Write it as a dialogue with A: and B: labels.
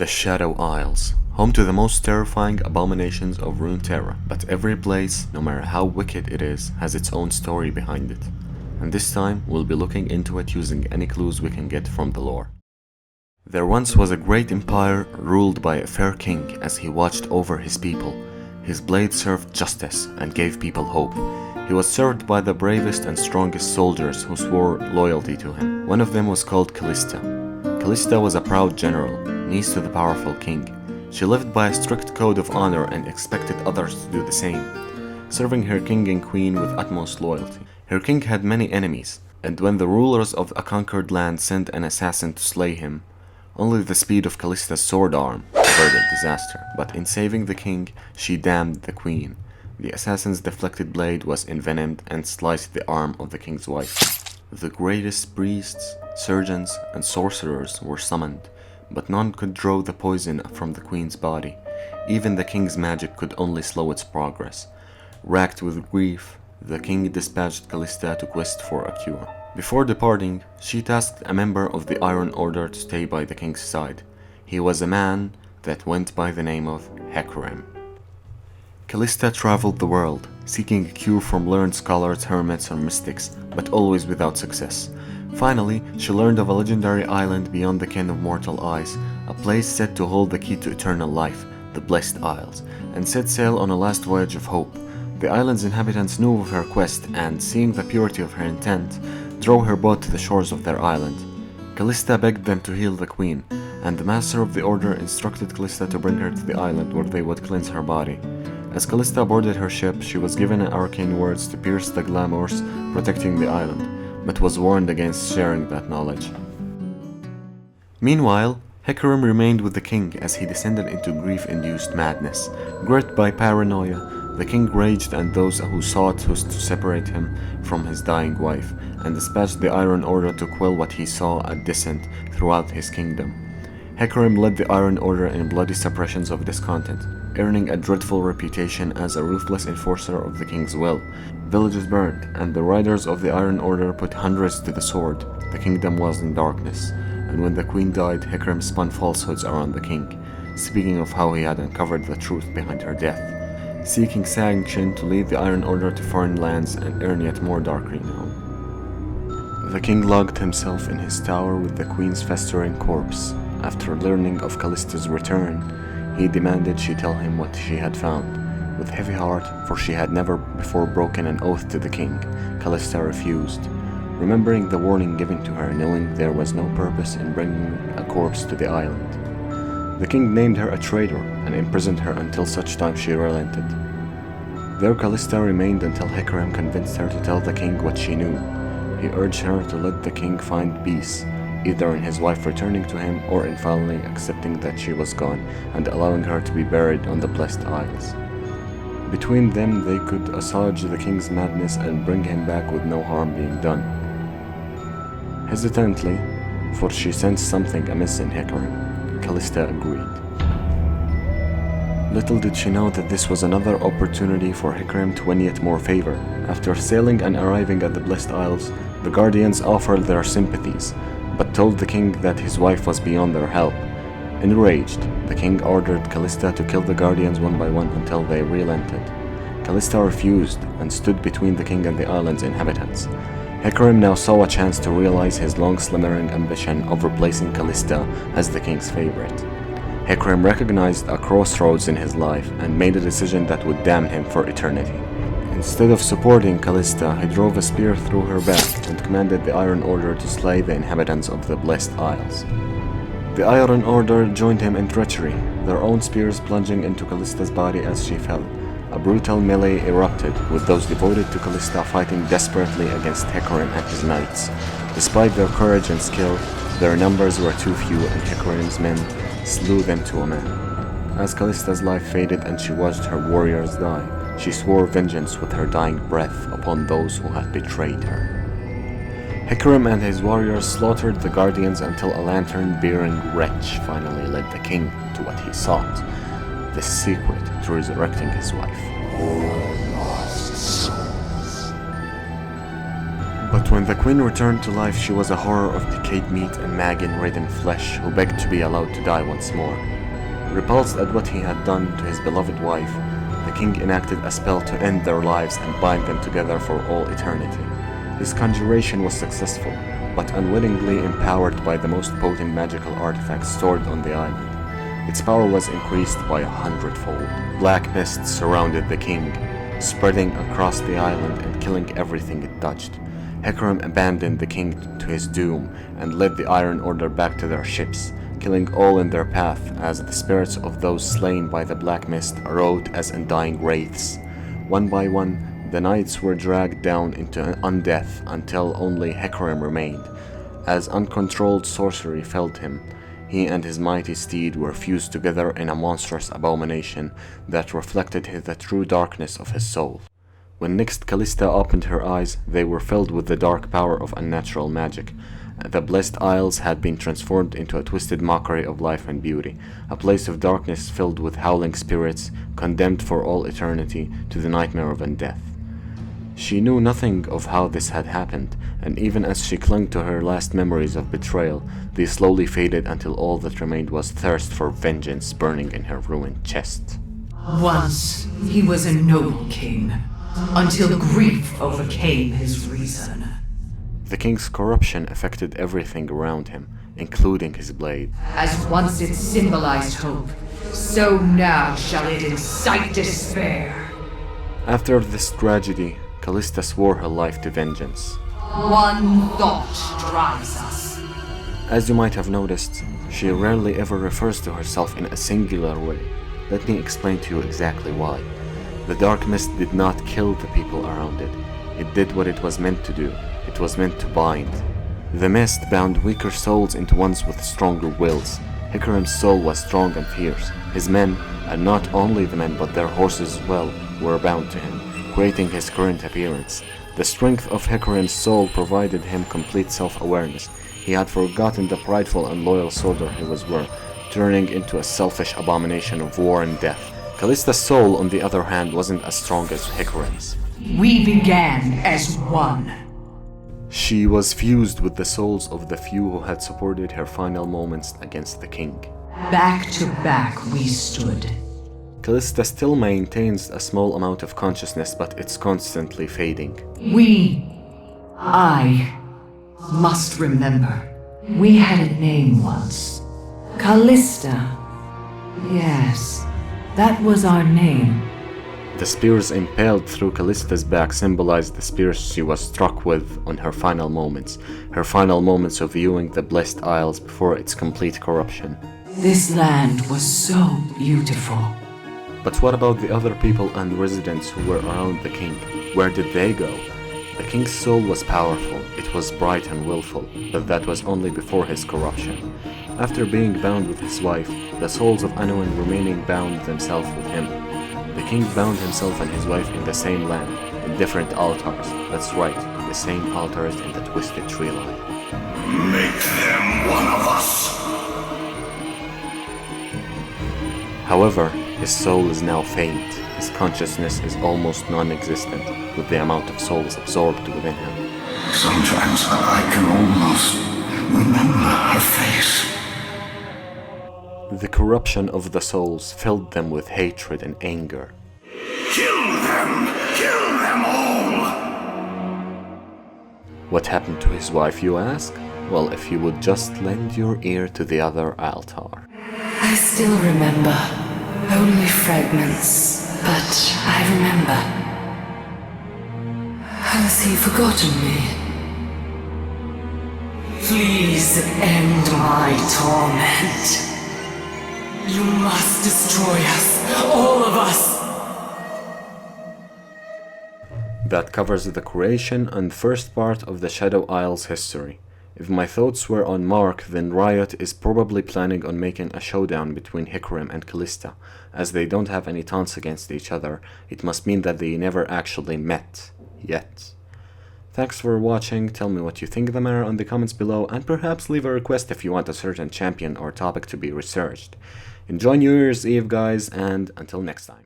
A: The Shadow Isles, home to the most terrifying abominations of Runeterra, but every place, no matter how wicked it is, has its own story behind it. And this time, we'll be looking into it using any clues we can get from the lore. There once was a great empire ruled by a fair king as he watched over his people. His blade served justice and gave people hope. He was served by the bravest and strongest soldiers who swore loyalty to him. One of them was called Kalista. Kalista was a proud general, niece to the powerful king. She lived by a strict code of honor and expected others to do the same, serving her king and queen with utmost loyalty. Her king had many enemies, and when the rulers of a conquered land sent an assassin to slay him, only the speed of Kalista's sword arm averted disaster. But in saving the king, she damned the queen. The assassin's deflected blade was envenomed and sliced the arm of the king's wife. The greatest priests, surgeons, and sorcerers were summoned, but none could draw the poison from the queen's body. Even the king's magic could only slow its progress. Racked with grief, the king dispatched Kalista to quest for a cure. Before departing, she tasked a member of the Iron Order to stay by the king's side. He was a man that went by the name of Hecarim. Kalista traveled the world, seeking a cure from learned scholars, hermits, or mystics, but always without success. Finally, she learned of a legendary island beyond the ken of mortal eyes, a place said to hold the key to eternal life, the Blessed Isles, and set sail on a last voyage of hope. The island's inhabitants knew of her quest, and seeing the purity of her intent, drove her boat to the shores of their island. Kalista begged them to heal the queen, and the master of the order instructed Kalista to bring her to the island where they would cleanse her body. As Kalista boarded her ship, she was given arcane words to pierce the glamours protecting the island, but was warned against sharing that knowledge. Meanwhile, Hecarim remained with the king as he descended into grief-induced madness. Gripped by paranoia, the king raged at those who sought to separate him from his dying wife, and dispatched the Iron Order to quell what he saw a dissent throughout his kingdom. Hecarim led the Iron Order in bloody suppressions of discontent, earning a dreadful reputation as a ruthless enforcer of the king's will. Villages burned, and the riders of the Iron Order put hundreds to the sword. The kingdom was in darkness, and when the queen died, Hecarim spun falsehoods around the king, speaking of how he had uncovered the truth behind her death, seeking sanction to lead the Iron Order to foreign lands and earn yet more dark renown. The king locked himself in his tower with the queen's festering corpse. After learning of Kalista's return, he demanded she tell him what she had found. With heavy heart, for she had never before broken an oath to the king, Kalista refused, remembering the warning given to her, knowing there was no purpose in bringing a corpse to the island. The king named her a traitor and imprisoned her until such time she relented. There Kalista remained until Hecarim convinced her to tell the king what she knew. He urged her to let the king find peace, either in his wife returning to him or in finally accepting that she was gone and allowing her to be buried on the Blessed Isles. Between them they could assuage the king's madness and bring him back with no harm being done. Hesitantly, for she sensed something amiss in Hecarim, Kalista agreed. Little did she know that this was another opportunity for Hecarim to win yet more favor. After sailing and arriving at the Blessed Isles, the Guardians offered their sympathies, but told the king that his wife was beyond their help. Enraged, the king ordered Kalista to kill the Guardians one by one until they relented. Kalista refused and stood between the king and the island's inhabitants. Hecarim now saw a chance to realize his long-slumbering ambition of replacing Kalista as the king's favorite. Hecarim recognized a crossroads in his life and made a decision that would damn him for eternity. Instead of supporting Kalista, he drove a spear through her back and commanded the Iron Order to slay the inhabitants of the Blessed Isles. The Iron Order joined him in treachery, their own spears plunging into Kalista's body as she fell. A brutal melee erupted, with those devoted to Kalista fighting desperately against Hecarim and his knights. Despite their courage and skill, their numbers were too few and Hecarim's men slew them to a man. As Kalista's life faded and she watched her warriors die, she swore vengeance with her dying breath upon those who had betrayed her. Hecarim and his warriors slaughtered the Guardians until a lantern-bearing wretch finally led the king to what he sought, the secret to resurrecting his wife. But when the queen returned to life, she was a horror of decayed meat and maggot-ridden flesh who begged to be allowed to die once more. Repulsed at what he had done to his beloved wife, the king enacted a spell to end their lives and bind them together for all eternity. His conjuration was successful, but unwittingly empowered by the most potent magical artifacts stored on the island. Its power was increased by 100-fold. Black mist surrounded the king, spreading across the island and killing everything it touched. Hecarim abandoned the king to his doom and led the Iron Order back to their ships, killing all in their path as the spirits of those slain by the black mist arose as undying wraiths. One by one, the knights were dragged down into undeath until only Hecarim remained. As uncontrolled sorcery felled him, he and his mighty steed were fused together in a monstrous abomination that reflected the true darkness of his soul. When next Kalista opened her eyes, they were filled with the dark power of unnatural magic. The Blessed Isles had been transformed into a twisted mockery of life and beauty, a place of darkness filled with howling spirits, condemned for all eternity to the nightmare of undeath. She knew nothing of how this had happened, and even as she clung to her last memories of betrayal, they slowly faded until all that remained was thirst for vengeance burning in her ruined chest.
B: Once he was a noble king, until grief overcame his reason.
A: The king's corruption affected everything around him, including his blade.
B: As once it symbolized hope, so now shall it incite despair.
A: After this tragedy, Kalista swore her life to vengeance.
B: One thought drives us.
A: As you might have noticed, she rarely ever refers to herself in a singular way. Let me explain to you exactly why. The dark mist did not kill the people around it. It did what it was meant to do. It was meant to bind. The mist bound weaker souls into ones with stronger wills. Hecarim's soul was strong and fierce. His men, and not only the men but their horses as well, were bound to him, creating his current appearance. The strength of Hecarim's soul provided him complete self-awareness. He had forgotten the prideful and loyal soldier he was turning into a selfish abomination of war and death. Kalista's soul, on the other hand, wasn't as strong as Hecarim's.
B: We began as one.
A: She was fused with the souls of the few who had supported her final moments against the king.
B: Back to back we stood.
A: Kalista still maintains a small amount of consciousness, but it's constantly fading.
B: I must remember. We had a name once. Kalista. Yes, that was our name.
A: The spears impaled through Kalista's back symbolized the spears she was struck with on her final moments of viewing the Blessed Isles before its complete corruption.
B: This land was so beautiful.
A: But what about the other people and residents who were around the king? Where did they go? The king's soul was powerful, it was bright and willful, but that was only before his corruption. After being bound with his wife, the souls of Anowin remaining bound themselves with him. The king bound himself and his wife in the same land, in different altars. That's right, the same altars in the twisted tree line.
C: Make them one of us!
A: However, his soul is now faint. His consciousness is almost non-existent, with the amount of souls absorbed within him.
C: Sometimes I can almost remember her face.
A: The corruption of the souls filled them with hatred and anger.
C: Kill them! Kill them all!
A: What happened to his wife, you ask? Well, if you would just lend your ear to the other altar.
D: I still remember. Only fragments, but I remember. Has he forgotten me? Please end my torment. You must destroy us, all of us!
A: That covers the creation and first part of the Shadow Isles history. If my thoughts were on mark, then Riot is probably planning on making a showdown between Hecarim and Kalista. As they don't have any taunts against each other, it must mean that they never actually met. Yet. Thanks for watching, tell me what you think of the matter in the comments below, and perhaps leave a request if you want a certain champion or topic to be researched. Enjoy New Year's Eve, guys, and until next time.